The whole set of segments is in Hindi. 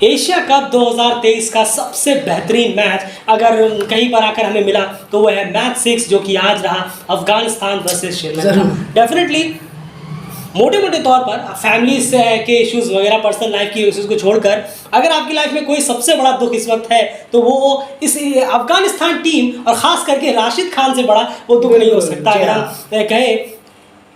एशिया कप 2023 का सबसे बेहतरीन मैच अगर कहीं पर आकर हमें मिला तो वो है मैच 6 जो कि आज रहा अफगानिस्तान वर्सेस श्रीलंका। डेफिनेटली मोटे मोटे तौर पर फैमिलीज के इश्यूज वगैरह पर्सनल लाइफ के इश्यूज को छोड़कर अगर आपकी लाइफ में कोई सबसे बड़ा दुख इस वक्त है तो वो इस अफगानिस्तान टीम और ख़ास करके राशिद खान से बड़ा वो दुख नहीं हो सकता। अगर हम कहें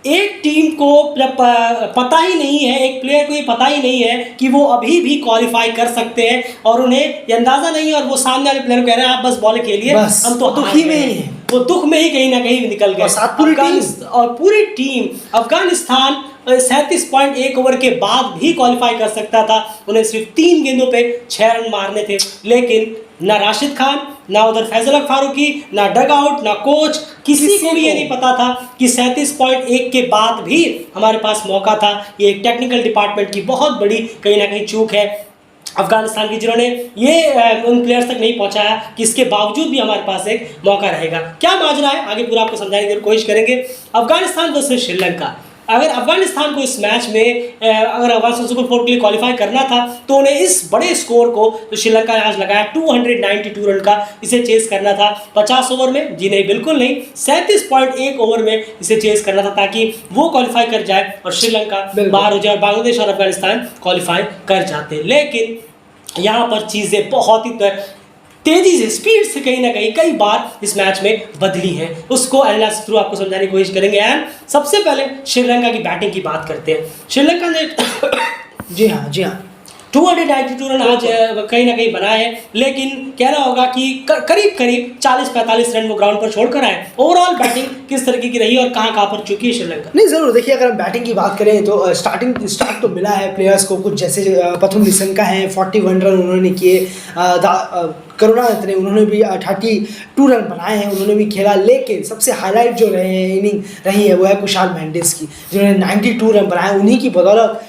एक टीम को पता ही नहीं है, एक प्लेयर को ये पता ही नहीं है कि वो अभी भी क्वालिफाई कर सकते हैं और उन्हें ये अंदाज़ा नहीं है और वो सामने वाले प्लेयर को कह रहे हैं आप बस बॉल खेलिए, हम तो दुख ही में ही हैं। वो दुख में ही कहीं ना कहीं निकल गए और पूरी टीम अफगानिस्तान 37.1 ओवर के बाद भी क्वालिफाई कर सकता था। उन्हें सिर्फ 3 गेंदों पे 6 रन मारने थे, लेकिन ना राशिद खान, ना उधर फैजल हक फारूकी, ना डग आउट, ना कोच, किसी को भी ये नहीं पता था कि 37.1 के बाद भी हमारे पास मौका था। ये एक टेक्निकल डिपार्टमेंट की बहुत बड़ी कहीं ना कहीं चूक है अफगानिस्तान की, जिन्होंने ये उन प्लेयर्स तक नहीं पहुंचाया कि इसके बावजूद भी हमारे पास एक मौका रहेगा। क्या माजरा है आगे पूरा आपको समझाने की कोशिश करेंगे। अफगानिस्तान वर्सेस श्रीलंका, अगर अफगानिस्तान को इस मैच में अगर अफगानिस्तान सुपर 4 के लिए क्वालिफाई करना था तो उन्हें इस बड़े स्कोर को जो श्रीलंका ने आज लगाया 292 रन का, इसे चेस करना था 50 ओवर में। जी नहीं, बिल्कुल नहीं, 37.1 ओवर में इसे चेस करना था ताकि वो क्वालिफाई कर जाए और श्रीलंका बाहर हो जाए और बांग्लादेश और अफगानिस्तान क्वालिफाई कर जाते। लेकिन यहाँ पर चीज़ें बहुत ही तेजी से, स्पीड से कहीं ना कहीं कई बार इस मैच में बदली है, उसको एनालिसिस थ्रू आपको समझाने की कोशिश करेंगे। एंड सबसे पहले श्रीलंका की बैटिंग की बात करते हैं। श्रीलंका ने जी हाँ 292 रन आज कहीं ना कहीं बनाए हैं, लेकिन कहना होगा कि करीब 40-45 रन वो ग्राउंड पर छोड़कर आए। ओवरऑल बैटिंग किस तरीके की रही और कहाँ पर चुकी है श्रीलंका? नहीं, ज़रूर देखिए, अगर हम बैटिंग की बात करें तो स्टार्ट तो मिला है प्लेयर्स को, कुछ जैसे प्रथम निशंका हैं 41 रन उन्होंने किए, करुणारत्ने ने उन्होंने भी 32 रन बनाए हैं, उन्होंने भी खेला। लेकिन सबसे हाईलाइट जो रहे हैं इनिंग रही है वो है कुशाल मेंडिस की, जिन्होंने 92 रन बनाए। उन्हीं की बदौलत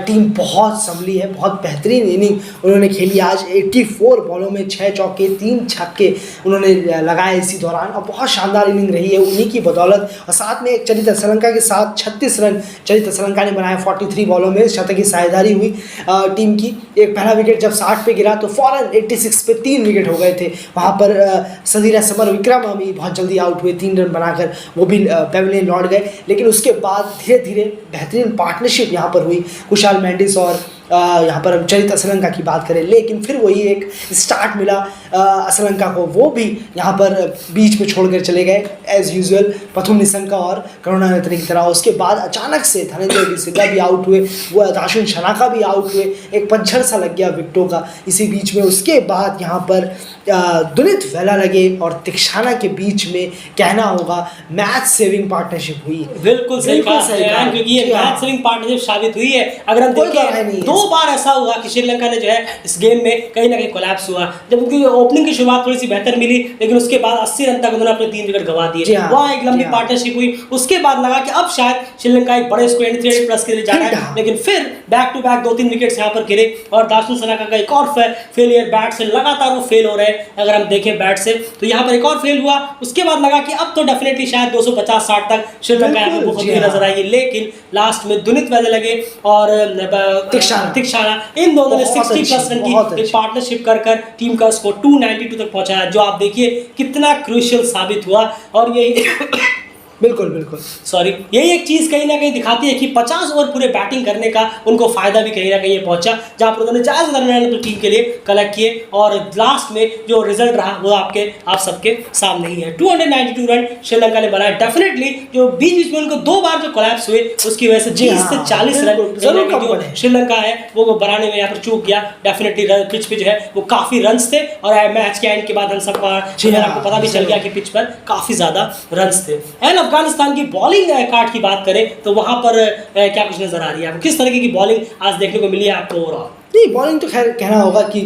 टीम बहुत संभली है, बहुत बेहतरीन इनिंग उन्होंने खेली आज। 84 बॉलों में 6 चौके 3 छक्के उन्होंने लगाए इसी दौरान और बहुत शानदार इनिंग रही है उन्हीं की बदौलत। और साथ में चरित्र श्रीलंका के साथ 36 रन चरित्र श्रीलंका ने बनाए। 43 बॉलों में शतक की साझेदारी हुई टीम की। एक पहला विकेट जब 60 पे गिरा तो फौरन 86 पे 3 विकेट हो गए थे। वहाँ पर सदीरा समर विक्रमामी बहुत जल्दी आउट हुए 3 रन बनाकर, वो भी पेविलियन लौट गए। लेकिन उसके बाद धीरे धीरे बेहतरीन पार्टनरशिप यहाँ पर हुई कुशाल मेंडिस और यहाँ पर हम चरित्र श्रीलंका की बात करें। लेकिन फिर वही एक स्टार्ट मिला श्रीलंका को, वो भी यहाँ पर बीच में छोड़कर चले गए एज यूजुअल प्रथम निशंका और करुणारत्ने की तरह। उसके बाद अचानक से धनंजय डिसिल्वा भी आउट हुए, वो दाशुन शनाका भी आउट हुए, एक पंचर सा लग गया विकेटों का इसी बीच में। उसके बाद यहाँ पर दुनित वेला लगे और तिक्षाना के बीच में कहना होगा मैच सेविंग पार्टनरशिप हुई है। बिल्कुल सही कहा, क्योंकि ये मैच सेविंग पार्टनरशिप साबित हुई है। अगर हम देखें 2 बार ऐसा हुआ कि श्रीलंका ने जो है इस गेम में कहीं ना कहीं कोलैप्स हुआ। जब उनकी ओपनिंग की शुरुआत थोड़ी सी बेहतर मिली, लेकिन उसके बाद 80 रन तक उन्होंने अपने 3 विकेट गंवा दिए। वहाँ एक लंबी पार्टनरशिप हुई, उसके बाद लगा कि अब शायद श्रीलंका एक बड़े स्कोर 300+ के लिए जाना है, लेकिन फिर बैक टू बैक 2-3 विकेट यहाँ पर गिरे और दाशुन शनाका का एक और फेलियर बैट से, लगातार वो फेल हो रहे हैं। अगर हम देखें बैट से तो यहाँ पर एक और फेल हुआ। उसके बाद लगा कि अब तो डेफिनेटली शायद 250-60 तक श्रीलंका यहाँ पर बहुत ही नजर आएगी, लेकिन लास्ट में दुनित वेला लगे और तिक्षाना, इन दोनों ने 60+ रन की एक पार्टनरशिप कर टीम का स्कोर 292 तक पहुंचाया, जो आप देखिए कितना क्रूशियल साबित हुआ। और यही बिल्कुल सॉरी, यही एक चीज़ कहीं ना कहीं दिखाती है कि 50 ओवर पूरे बैटिंग करने का उनको फायदा भी कहीं ना कहीं पहुंचा, जहां पर उन्होंने ज़्यादा रन अपनी टीम के लिए कलेक्ट किए और लास्ट में जो रिजल्ट रहा वो आप सबके सामने ही है। 292 रन श्रीलंका ने बनाए। डेफिनेटली जो बीच में उनको 2 बार जो कोलैप्स हुए उसकी वजह से 30 से 40 रन जो श्रीलंका है वो बनाने में यहाँ पर चूक गया। डेफिनेटली पिच पे जो है वो काफ़ी रन्स थे और मैच के एंड के बाद हम सबको आपको पता भी चल गया कि पिच पर काफ़ी ज़्यादा रन्स थे। एंड अफगानिस्तान की बॉलिंग कार्ड की बात करें तो वहां पर क्या कुछ नजर आ रही है आपको? किस तरीके की बॉलिंग आज देखने को मिली है आपको ओवरऑल? नहीं, बॉलिंग तो खैर कहना होगा कि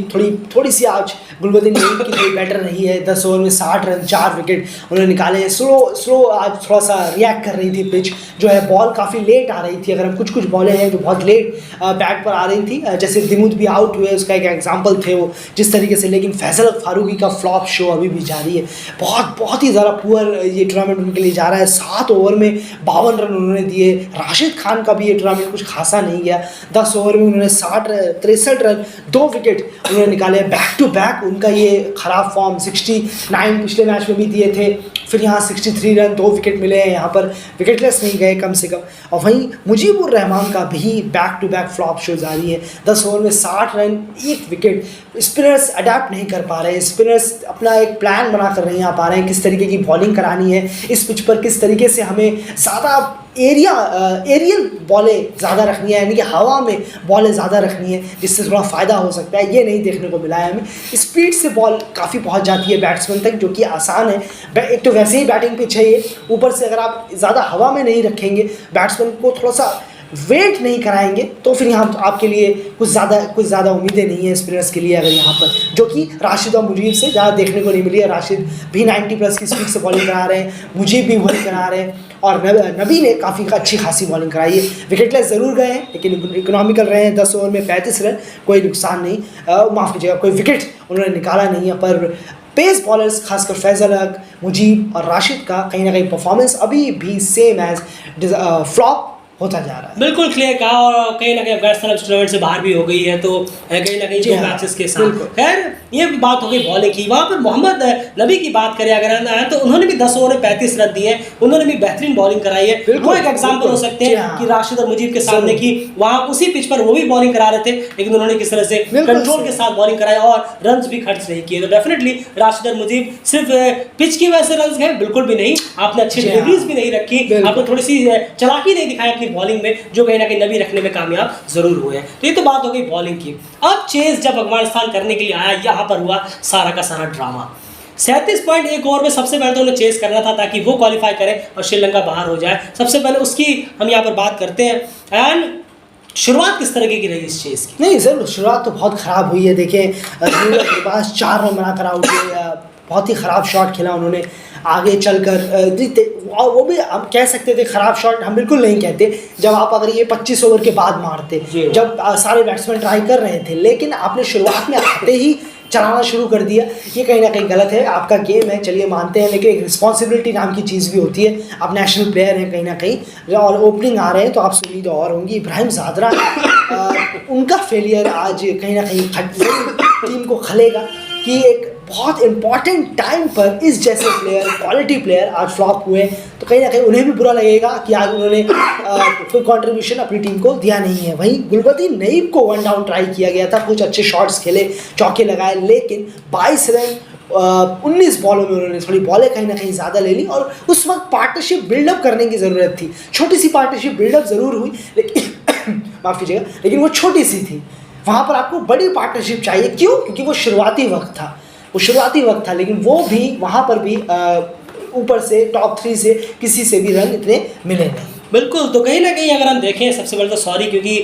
थोड़ी सी आज गुलबदीन नईम की थोड़ी बेटर रही है। 10 ओवर में 60 रन 4 विकेट उन्होंने निकाले हैं। स्लो आज थोड़ा सा रिएक्ट कर रही थी पिच, जो है बॉल काफ़ी लेट आ रही थी। अगर हम कुछ बॉलें हैं जो बहुत लेट बैट पर आ रही थी, जैसे दिमुद भी आउट हुए, उसका एक एग्जाम्पल थे वो जिस तरीके से। लेकिन फैजल हक फारूकी का फ्लॉप शो अभी भी जारी है, बहुत ही ज़्यादा पुअर ये टूर्नामेंट उनके लिए जा रहा है। 7 ओवर में 52 रन उन्होंने दिए। राशिद खान का भी ये टूर्नामेंट कुछ खासा नहीं गया, 10 ओवर में उन्होंने 63 63 रन, 2 विकेट उन्होंने निकाले बैक टू बैक। उनका ये ख़राब फॉर्म 69 पिछले मैच में भी दिए थे, फिर यहाँ 63 रन, 2 विकेट मिले हैं, यहाँ पर विकेटलेस नहीं गए कम से कम। और वहीं मुजीबुर रहमान का भी back to back flop show जारी है, 10 ओवर में 60 रन, 1 विकेट। स्पिनर्स अडेप्ट नहीं कर पा रहे हैं, स्पिनर्स अपना एक प्लान बना कर नहीं आ पा रहे हैं किस तरीके की बॉलिंग करानी है इस पिच पर, किस तरीके से हमें ज़्यादा एरियल बॉलें ज़्यादा रखनी है, यानी कि हवा में बॉलें ज़्यादा रखनी है जिससे थोड़ा फ़ायदा हो सकता है। ये नहीं देखने को मिला है हमें। स्पीड से बॉल काफ़ी पहुंच जाती है बैट्समैन तक, जो कि आसान है। एक तो वैसे ही बैटिंग पिच है ये, ऊपर से अगर आप ज़्यादा हवा में नहीं रखेंगे, बैट्समैन को थोड़ा सा वेट नहीं कराएंगे, तो फिर यहाँ आपके लिए कुछ ज़्यादा उम्मीदें नहीं है स्पिनर्स के लिए। अगर यहाँ पर जो कि राशिद और मुजीब से ज़्यादा देखने को नहीं मिली है। राशिद भी 90+ की स्पीड से बॉलिंग करा रहे हैं, मुजीब भी वही करा रहे हैं, और नबी ने काफ़ी अच्छी खासी बॉलिंग कराई है। विकेटलेस ज़रूर गए हैं लेकिन इकोनॉमिकल रहे हैं, 10 ओवर में 35 रन, कोई नुकसान नहीं, माफ़ कीजिएगा, कोई विकेट उन्होंने निकाला नहीं है। पर पेस बॉलर्स खासकर फैज़ल हक, मुजीब और राशिद का कहीं ना कहीं परफॉर्मेंस अभी भी सेम एज फ्लॉप होता जा रहा है। बिल्कुल क्लियर कहा, और कहीं ना कहीं अफगानिस्तान अब टूर्नामेंट से बाहर भी हो गई है, तो कहीं ना कहीं जो मैचेस के साथ खैर ये बात हो गई बॉलिंग की। वहाँ पर मोहम्मद नबी की बात करें अगर हम तो उन्होंने भी 10 ओवर में 35 रन दिए, उन्होंने भी बेहतरीन बॉलिंग कराई है। वो एक एग्जाम्पल हो सकते हैं कि राशिद और मुजीब के सामने की वहाँ उसी पिच पर वो भी बॉलिंग करा रहे थे, लेकिन उन्होंने किस तरह से कंट्रोल के साथ बॉलिंग कराई और रन भी खर्च नहीं किए। तो डेफिनेटली राशिद और मुजीब सिर्फ पिच की वजह से रन गए, बिल्कुल भी नहीं। आपने अच्छी डिलीवरीज भी नहीं रखी, आपने थोड़ी सी चालाकी नहीं दिखाई अपनी बॉलिंग में, जो कहीं ना कहीं नबी रखने में कामयाब जरूर हुए हैं। तो ये तो बात हो गई बॉलिंग की। अब चेस जब अफगानिस्तान करने के लिए आया, यहाँ पर हुआ सारा का सारा ड्रामा। 37.1 ओवर में सबसे पहले तो उन्हें चेस करना था ताकि वो क्वालिफाई करे और श्रीलंका बाहर हो जाए। सबसे पहले उसकी हम यहाँ पर बात करते हैं। एंड शुरुआत किस तरीके की रही इस चेस की? नहीं ज़रूर, शुरुआत तो बहुत ख़राब हुई है। देखें, के पास 4 रन बनाकर आउट हुए, बहुत ही ख़राब शॉट खेला उन्होंने आगे चलकर जीते। और वो भी हम कह सकते थे ख़राब शॉट, हम बिल्कुल नहीं कहते जब आप अगर ये 25 ओवर के बाद मारते, जब सारे बैट्समैन ट्राई कर रहे थे, लेकिन आपने शुरुआत में आते ही चलाना शुरू कर दिया। ये कहीं ना कहीं गलत है। आपका गेम है, चलिए मानते हैं, लेकिन एक रिस्पॉन्सिबिलिटी नाम की चीज़ भी होती है। आप नेशनल प्लेयर हैं कहीं ना कहीं, और ओपनिंग आ रहे हैं तो आपसे उम्मीद और होंगी। इब्राहिम ज़ादरा उनका फेलियर आज कहीं ना कहीं टीम को खलेगा कि एक बहुत इंपॉर्टेंट टाइम पर इस जैसे प्लेयर, क्वालिटी प्लेयर आज फ्लॉप हुए, तो कहीं ना कहीं उन्हें भी बुरा लगेगा कि आज उन्होंने कोई कंट्रीब्यूशन अपनी टीम को दिया नहीं है। वहीं गुलबदीन नईब को 1 डाउन ट्राई किया गया था, कुछ अच्छे शॉट्स खेले, चौके लगाए, लेकिन 22 रन 19 बॉलों में उन्होंने थोड़ी बॉलें कहीं ना कहीं ज़्यादा ले ली। और उस वक्त पार्टनरशिप बिल्डअप करने की ज़रूरत थी। छोटी सी पार्टनरशिप बिल्डअप ज़रूर हुई, लेकिन माफ़ कीजिएगा, लेकिन वो छोटी सी थी। वहाँ पर आपको बड़ी पार्टनरशिप चाहिए। क्यों? क्योंकि वो शुरुआती वक्त था, लेकिन वो भी वहाँ पर भी ऊपर से टॉप 3 से किसी से भी रन इतने मिले नहीं। बिल्कुल, तो कहीं ना कहीं अगर हम देखें, सबसे पहले तो सॉरी, क्योंकि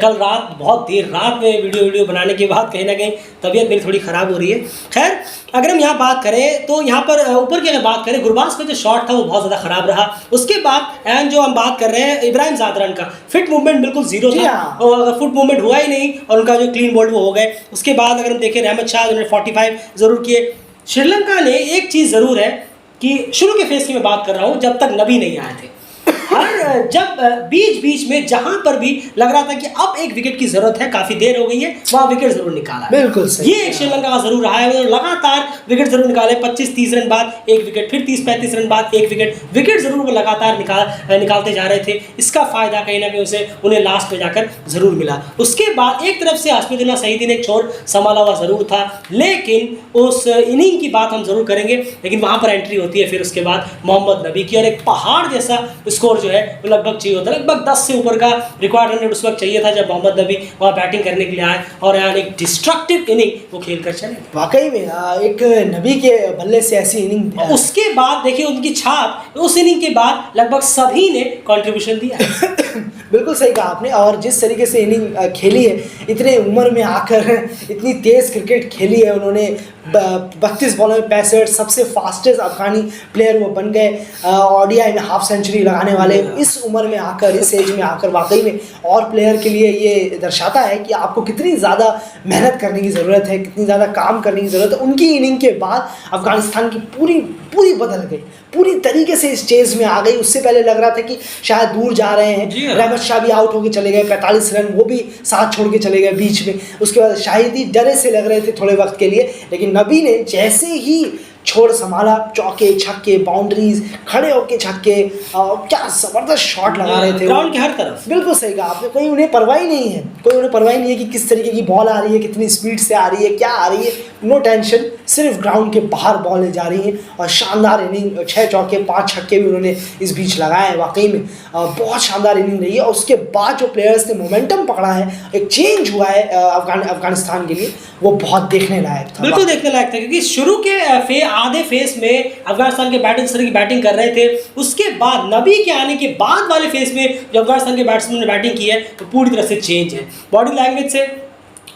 कल रात बहुत देर रात में वीडियो बनाने के बाद कहीं ना कहीं तबीयत मेरी थोड़ी ख़राब हो रही है। खैर, अगर हम यहाँ बात करें तो यहाँ पर ऊपर की अगर बात करें, गुरबाज का जो शॉट था वो बहुत ज़्यादा ख़राब रहा। उसके बाद एंड जो हम बात कर रहे हैं इब्राहिम ज़ादरान का, फिट मूवमेंट बिल्कुल जीरो था, और फुट मूवमेंट हुआ ही नहीं, और उनका जो क्लीन बोल्ड वो हो गए। उसके बाद अगर हम देखें, रहमत शाह उन्होंने 45 ज़रूर किए। श्रीलंका ने एक चीज़ ज़रूर है कि शुरू के फेस की मैं बात कर रहा हूँ, जब तक नबी नहीं आए थे, हर जब बीच में जहां पर भी लग रहा था कि अब एक विकेट की जरूरत है, काफी देर हो गई है, वहां विकेट जरूर निकाला। बिल्कुल सही। ये एक श्रीलंका का जरूर रहा है, लगातार विकेट जरूर निकाले। 25-30 रन बाद एक विकेट, फिर 30-35 रन बाद एक विकेट जरूर वो लगातार निकालते जा रहे थे। इसका फायदा कहीं ना कहीं उन्हें लास्ट में जाकर जरूर मिला। उसके बाद एक तरफ से हस्मिदुल्लाह सईदी ने एक छोर संभाला हुआ जरूर था, लेकिन उस इनिंग की बात हम जरूर करेंगे। लेकिन वहां पर एंट्री होती है फिर उसके बाद मोहम्मद नबी की, और एक पहाड़ जैसा स्कोर जो है वो लगभग चाहिए होता है। लगभग 10 से ऊपर का रिकॉर्ड रन उस वक्त चाहिए था जब मोहम्मद नबी वहाँ बैटिंग करने के लिए आए, और यहाँ एक डिस्ट्रक्टिव इनिंग वो खेल कर चले। वाकई में एक नबी के बल्ले से ऐसी इनिंग, उसके बाद देखिए उनकी छाप, उस इनिंग के बाद लगभग सभी ने कंट्रीब्यूशन दिया। बिल्कुल सही कहा आपने। और जिस तरीके से इनिंग खेली है, इतने उम्र में आकर इतनी तेज़ क्रिकेट खेली है उन्होंने, 32 बॉलों में 65, सबसे फास्टेस्ट अफगानी प्लेयर वो बन गए, ओडीआई में हाफ सेंचुरी लगाने वाले। इस उम्र में आकर, इस एज में आकर, वाकई में और प्लेयर के लिए ये दर्शाता है कि आपको कितनी ज़्यादा मेहनत करने की ज़रूरत है, कितनी ज़्यादा काम करने की ज़रूरत है। उनकी इनिंग के बाद अफगानिस्तान की पूरी बदल गई, पूरी तरीके से इस चेज़ में आ गई। उससे पहले लग रहा था कि शायद दूर जा रहे हैं, रहमत शाह भी आउट होके चले गए, 45 रन वो भी साथ छोड़ के चले गए बीच में। उसके बाद शाहिदी डरे से लग रहे थे थोड़े वक्त के लिए, लेकिन नबी ने जैसे ही छोड़ संभाला, चौके छक्के बाउंड्रीज, खड़े होके छक्के, क्या ज़बरदस्त शॉट लगा रहे थे ग्राउंड के हर तरफ। बिल्कुल सही कहा आपने, कोई उन्हें परवाह ही नहीं है, कोई उन्हें परवाह ही नहीं है कि किस तरीके की बॉल आ रही है, कितनी स्पीड से आ रही है, क्या आ रही है, नो टेंशन, सिर्फ ग्राउंड के बाहर बॉलें जा रही हैं। और शानदार इनिंग, 6 चौके 5 छक्के भी उन्होंने इस बीच लगाए हैं, वाकई में बहुत शानदार इनिंग रही है। और उसके बाद जो प्लेयर्स ने मोमेंटम पकड़ा है, एक चेंज हुआ है अफगानिस्तान के लिए, वो बहुत देखने लायक था। बिल्कुल देखने लायक था, क्योंकि शुरू के आधे फेस में अफगानिस्तान के बैटर्स की बैटिंग कर रहे थे, उसके बाद नबी के आने के बाद वाले फेस में जो अफगानिस्तान के बैट्समैन ने बैटिंग की है वो पूरी तरह से चेंज है, बॉडी लैंग्वेज से,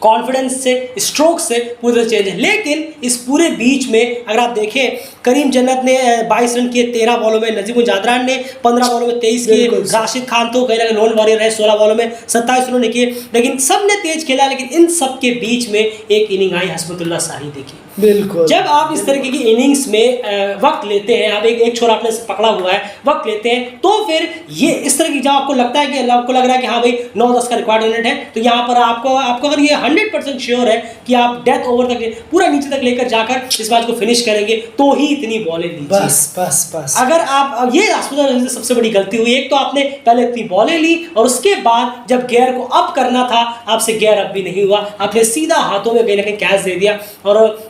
कॉन्फिडेंस से, स्ट्रोक से पूरी तरह चेंज है। लेकिन इस पूरे बीच में अगर आप देखें, करीम जन्नत ने 22 रन किए 13 बॉलों में, नजीमुल जादरान ने 15 बॉलों में 23 किए, राशिद खान तो कहीं ना कहीं लोन वॉरियर है, 16 बॉलों में 27 उन्होंने किए, लेकिन सब ने तेज खेला। लेकिन इन सब के बीच में एक इनिंग आई हस्बतुल्लाह शाही, देखिए बिल्कुल जब आप इस तरीके की इनिंग्स में वक्त लेते हैं, आप एक छोर आपने पकड़ा हुआ है, वक्त लेते हैं, तो फिर ये इस तरह की जब आपको लगता है कि आपको लग रहा है कि हाँ भाई 9-10 का रिक्वायर्ड मिनट है, तो यहाँ पर आपको अगर ये 100% श्योर है कि आप डेथ ओवर तक पूरा नीचे तक लेकर जाकर इस मैच को फिनिश करेंगे, तो ही इतनी बॉलें लीजिए। बस अगर आप ये सबसे बड़ी गलती हुई, एक तो आपने पहले इतनी बॉलें ली और उसके बाद जब गियर को अप करना था, आपसे गियर अप भी नहीं हुआ, आपने सीधा हाथों में कहीं ना कहीं कैच दे दिया और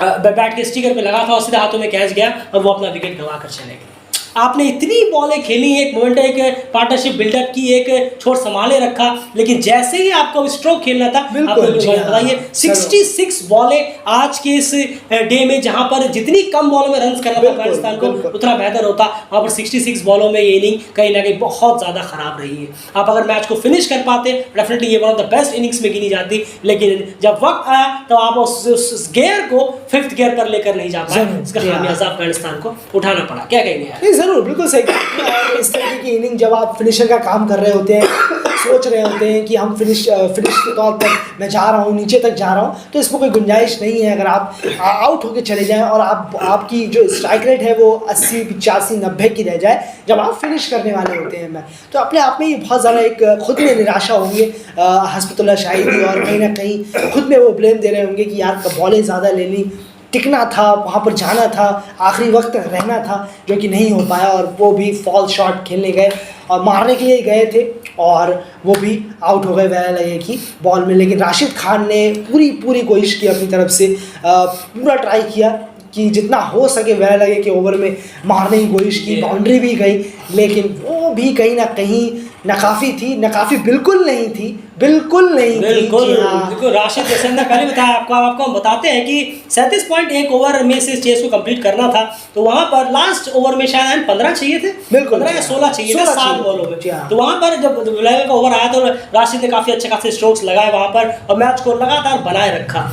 बैट के स्टिकर पे लगा था और सीधा हाथों में कैच गया और वो अपना विकेट गंवा कर चले गए। आपने इतनी बॉलें खेली, एक मोमेंट, एक पार्टनरशिप बिल्डअप की, एक छोर संभाले रखा, लेकिन जैसे ही आपको स्ट्रोक खेलना था, बताइए 66 बॉलें आज के इस डे में, जहां पर जितनी कम बॉलों में रन करना था अफगानिस्तान को उतना बेहतर होता, वहां पर 66 बॉलों में ये इनिंग कहीं ना कहीं बहुत ज़्यादा खराब रही है। आप अगर मैच को फिनिश कर पाते, डेफिनेटली ये one of the best innings में गिनी जाती, लेकिन जब वक्त आया तो आप उस गियर को 5th गियर पर लेकर नहीं जा पाए, इसका खामियाजा अफगानिस्तान को उठाना पड़ा। क्या कहेंगे? जरूर, बिल्कुल सही। और इस तरीके की इनिंग जब आप फिनिशर का काम कर रहे होते हैं, सोच रहे होते हैं कि हम फिनिश के तौर पर मैं जा रहा हूँ, नीचे तक जा रहा हूँ, तो इसमें कोई गुंजाइश नहीं है। अगर आप आउट होके चले जाएं और आपकी जो स्ट्राइक रेट है वो 80, 85, 90 की रह जाए जब आप फिनिश करने वाले होते हैं मैच, तो अपने आप में ये बहुत ज़्यादा एक खुद में निराशा होंगे हस्बतुल्लाह शाहिदी, और कहीं ना कहीं खुद में वो ब्लेम दे रहे होंगे कि यार बॉलें ज़्यादा ले ली, टिकना था, वहाँ पर जाना था, आखिरी वक्त तक रहना था, जो कि नहीं हो पाया। और वो भी फॉल शॉट खेलने गए और मारने के लिए गए थे और वो भी आउट हो गए वैरा लगे की बॉल में। लेकिन राशिद खान ने पूरी कोशिश की अपनी तरफ से, पूरा ट्राई किया कि जितना हो सके वैरा लगे के ओवर में मारने की कोशिश की, बाउंड्री भी गई, लेकिन वो भी कहीं ना कहीं नाकाफी थी। नाकाफी बिल्कुल नहीं थी, बिल्कुल राशिद जैसे हमने पहले बताया आपको हम बताते हैं कि 37.1 ओवर में से इस चेस को कंप्लीट करना था, तो वहां पर लास्ट ओवर में शायद 15 चाहिए थे, 15 या 16 चाहिए थे 7 बॉलों में। तो वहां पर जब लेवल का ओवर आया तो राशिद ने काफी अच्छे खासे स्ट्रोक्स लगाए वहां पर और मैच को लगातार बनाए रखा।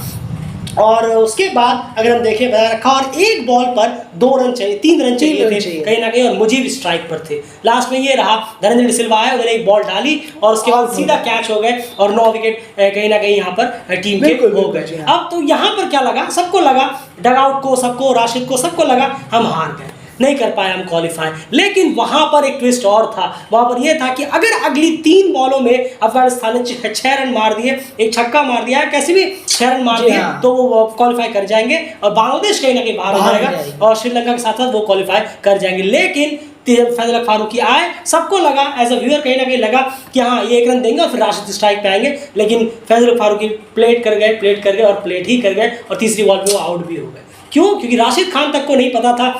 और उसके बाद अगर हम देखें बनाए रखा और एक बॉल पर 2 रन चाहिए, 3 रन चाहिए थे कहीं ना कहीं, और मुजीब स्ट्राइक पर थे। लास्ट में ये रहा, धर्मेंद्र डिसिल्वा आए, उन्होंने एक बॉल डाली और उसके बाद सीधा कैच हो गए और 9 विकेट कहीं ना कहीं यहाँ पर टीम के हो गए। अब तो यहाँ पर क्या लगा, सबको लगा, डगआउट को, सबको, राशिद को, सबको लगा हम हार गए, नहीं कर पाए हम क्वालिफाई। लेकिन वहां पर एक ट्विस्ट और था, वहां पर यह था कि अगर अगली 3 बॉलों में अफगानिस्तान ने 6 रन मार दिए, एक छक्का मार दिया, कैसे भी 6 रन मार दिए, तो वो क्वालिफाई कर जाएंगे और बांग्लादेश कहीं ना कहीं बाहर हो जाएगा और श्रीलंका के साथ साथ वो क्वालिफाई कर जाएंगे। लेकिन फैजल हक फारूकी आए, सबको लगा, एज अ व्यूअर कहीं ना कहीं लगा कि हाँ ये 1 रन देंगे और फिर राशिद स्ट्राइक पे आएंगे, लेकिन फैजल हक फारूकी प्लेट कर गए और प्लेट ही कर गए और तीसरी बॉल पे वो आउट भी हो गए। क्यों? क्योंकि राशिद खान तक को नहीं पता था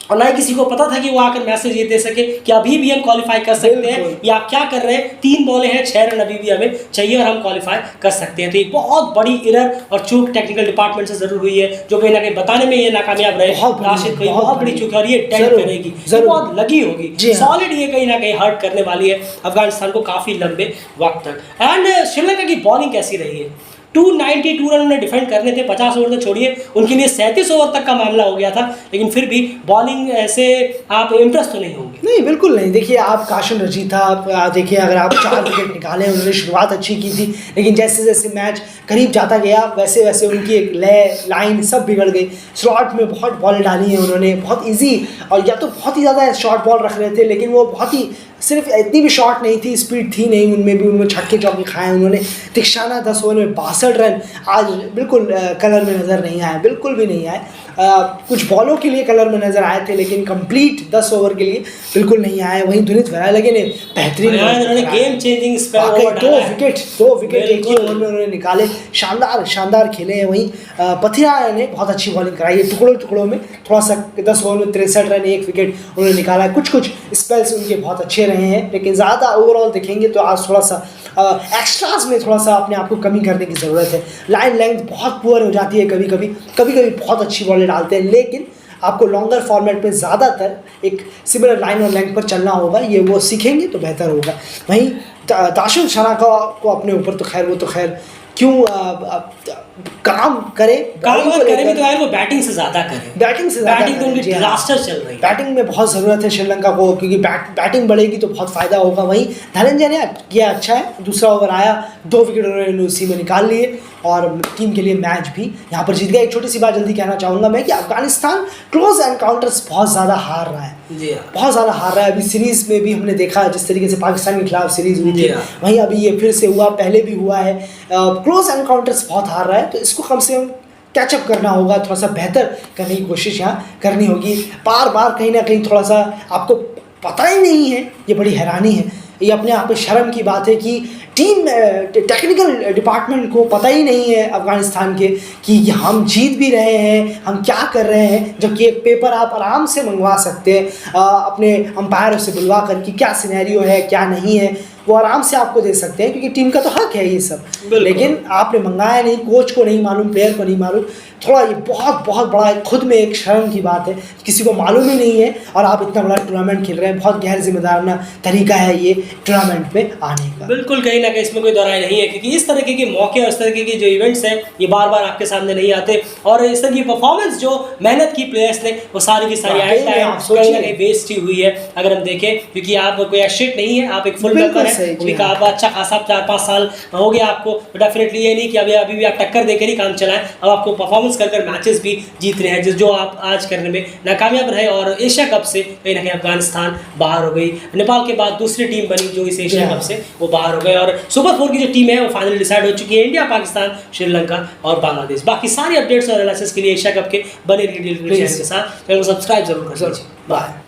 और ना ही किसी को पता था कि वो आकर मैसेज ये दे सके कि अभी भी हम क्वालिफाई कर सकते हैं, या आप क्या कर रहे हैं, 3 बॉलें हैं, 6 रन अभी भी हमें चाहिए और हम क्वालिफाई कर सकते हैं। तो एक बहुत बड़ी एरर और चूक टेक्निकल डिपार्टमेंट से जरूर हुई है, जो कहीं ना कहीं बताने में ये नाकामयाब रहे राशिद को, बहुत बड़ी चूक है और ये डेंट करेगी, बहुत लगी होगी, सॉलिड ये कहीं ना कहीं हर्ट करने वाली है अफगानिस्तान को काफी लंबे वक्त तक। एंड श्रीलंका की बॉलिंग कैसी रही है, 292 रन उन्हें डिफेंड करने थे, 50 ओवर तो छोड़िए, उनके लिए 37 ओवर तक का मामला हो गया था, लेकिन फिर भी बॉलिंग ऐसे आप इम्प्रेस तो नहीं होंगे। नहीं, बिल्कुल नहीं। देखिए आप काशिम रजीता, देखिए अगर आप 4 विकेट निकाले, उन्होंने शुरुआत अच्छी की थी, लेकिन जैसे जैसे मैच करीब जाता गया वैसे वैसे उनकी एक लय, लाइन सब बिगड़ गई। शॉर्ट में बहुत बॉल डाली है उन्होंने, बहुत ईजी, और या तो बहुत ही ज़्यादा शॉर्ट बॉल रख रहे थे, लेकिन वो बहुत ही सिर्फ इतनी भी शॉट नहीं थी, स्पीड थी नहीं उनमें भी, उनमें छक्के चौके खाए उन्होंने। तिक्षाना 10 ओवर में 62 रन, आज बिल्कुल कलर में नज़र नहीं आए, बिल्कुल भी नहीं आए। कुछ बॉलों के लिए कलर में नज़र आए थे, लेकिन कंप्लीट 10 ओवर के लिए बिल्कुल नहीं आए। वहीं धुनित वैरालगे ने बेहतरीन गेम चेंजिंग स्पेल, 2 विकेट एक ही ओवर में उन्होंने निकाले, शानदार खेले हैं। वहीं पथिया ने बहुत अच्छी बॉलिंग कराई है, टुकड़ों में थोड़ा सा 10 ओवर में 63 रन 1 विकेट उन्होंने निकाला है। कुछ स्पेल्स उनके बहुत अच्छे रहे हैं, लेकिन ज़्यादा ओवरऑल देखेंगे तो आज थोड़ा सा एक्स्ट्रास में थोड़ा सा अपने आप को कमी करने की ज़रूरत है। लाइन लेंथ बहुत पुअर हो जाती है कभी कभी बहुत अच्छी बॉलें डालते हैं, लेकिन आपको लॉन्गर फॉर्मेट में ज़्यादातर एक सिमिलर लाइन और लेंथ पर चलना होगा, ये वो सीखेंगे तो बेहतर होगा। वहीं दाशुन शनाका को अपने ऊपर तो खैर क्यों काम करे भी तो यार वो बैटिंग से ज़्यादा करे, बैटिंग तो उनकी डिजास्टर चल रही है। बैटिंग में बहुत ज़रूरत है श्रीलंका को, क्योंकि बैटिंग बढ़ेगी तो बहुत फ़ायदा होगा। वहीं धनंजय ने किया अच्छा है, दूसरा ओवर आया, 2 विकेट उन्होंने उसी में निकाल लिए और टीम के लिए मैच भी यहाँ पर जीत गया। एक छोटी सी बात जल्दी कहना चाहूँगा मैं कि अफगानिस्तान क्लोज एनकाउंटर्स बहुत ज़्यादा हार रहा है, बहुत ज़्यादा हार रहा है। अभी सीरीज़ में भी हमने देखा जिस तरीके से पाकिस्तान के खिलाफ सीरीज़ हुई थी, वहीं अभी ये फिर से हुआ, पहले भी हुआ है। क्लोज एनकाउंटर्स बहुत हार रहा है, तो इसको कम से कम कैचअप करना होगा, थोड़ा सा बेहतर करने की कोशिश यहाँ करनी होगी। बार कहीं ना कहीं थोड़ा सा आपको पता ही नहीं है, ये बड़ी हैरानी है, ये अपने आप में शर्म की बात है कि टीम टेक्निकल डिपार्टमेंट को पता ही नहीं है अफ़गानिस्तान के कि हम जीत भी रहे हैं, हम क्या कर रहे हैं, जबकि एक पेपर आप आराम से मंगवा सकते हैं अपने अंपायरों से बुलवा कर कि क्या सिनेरियो है क्या नहीं है, वो आराम से आपको दे सकते हैं, क्योंकि टीम का तो हक है ये सब। लेकिन आपने मंगाया नहीं, कोच को नहीं मालूम, प्लेयर को नहीं मालूम, थोड़ा ये बहुत बड़ा खुद में एक शर्म की बात है, किसी को मालूम ही नहीं है और आप इतना बड़ा टूर्नामेंट खेल रहे हैं। बहुत गैर जिम्मेदाराना तरीका है ये टूर्नामेंट में आने का। बिल्कुल, कहीं ना कहीं इसमें कोई दोहराई नहीं है, क्योंकि इस तरीके के मौके और इस तरीके के जो इवेंट्स हैं ये बार आपके सामने नहीं आते, और इस तरह की परफॉर्मेंस जो मेहनत की प्लेयर्स ने वो सारी की सारी कहीं ना कहीं वेस्ट ही हुई है अगर हम देखें, क्योंकि आप कोई एशिट नहीं है, आप एक फुल बैकर हैं, आप अच्छा खासा 4-5 साल हो गया आपको, तो डेफिनेटली ये नहीं कि अभी भी आप टक्कर देकर ही काम चलाएं, अब आपको परफॉर्मेंस कर मैचेस भी जीत रहे हैं जो आप आज करने में नाकामयाब रहे। और एशिया कप से कहीं ना कहीं अफगानिस्तान बाहर हो गई, नेपाल के बाद दूसरी टीम बनी जो इस एशिया कप से वो बाहर हो गए, और सुपर 4 की जो टीम है वो फाइनली डिसाइड हो चुकी है, इंडिया, पाकिस्तान, श्रीलंका और बांग्लादेश। बाकी सारी अपडेट्स और एनालिसिस के लिए एशिया कप के बने रहिए चैनल के साथ, चैनल को सब्सक्राइब जरूर कर लीजिए। बाय।